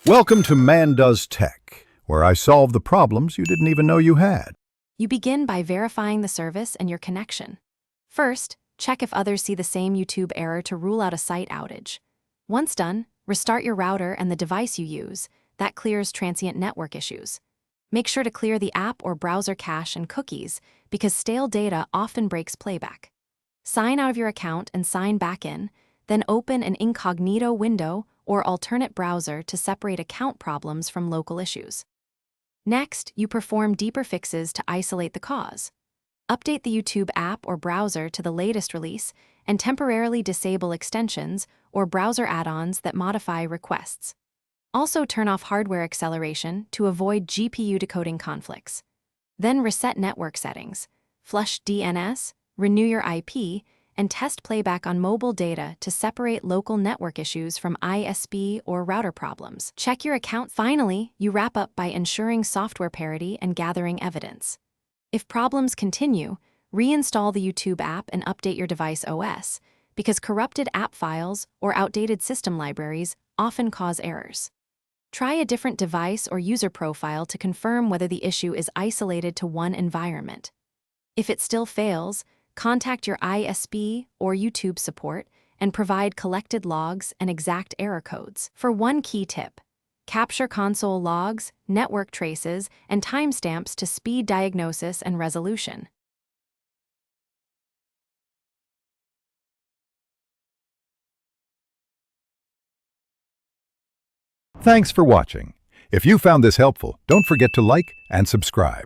Welcome to Man Does Tech, where I solve the problems you didn't even know you had. You begin by verifying the service and your connection. First, check if others see the same YouTube error to rule out a site outage. Once done, restart your router and the device you use. That clears transient network issues. Make sure to clear the app or browser cache and cookies, because stale data often breaks playback. Sign out of your account and sign back in, then open an incognito window or alternate browser to separate account problems from local issues. Next, you perform deeper fixes to isolate the cause. Update the YouTube app or browser to the latest release and temporarily disable extensions or browser add-ons that modify requests. Also turn off hardware acceleration to avoid GPU decoding conflicts. Then reset network settings, flush DNS, renew your IP, and test playback on mobile data to separate local network issues from ISP or router problems. Check your account. Finally, you wrap up by ensuring software parity and gathering evidence. If problems continue, reinstall the YouTube app and update your device OS, because corrupted app files or outdated system libraries often cause errors. Try a different device or user profile to confirm whether the issue is isolated to one environment. If it still fails, contact your ISP or YouTube support and provide collected logs and exact error codes. For one key tip, capture console logs, network traces, and timestamps to speed diagnosis and resolution. Thanks for watching. If you found this helpful, don't forget to like and subscribe.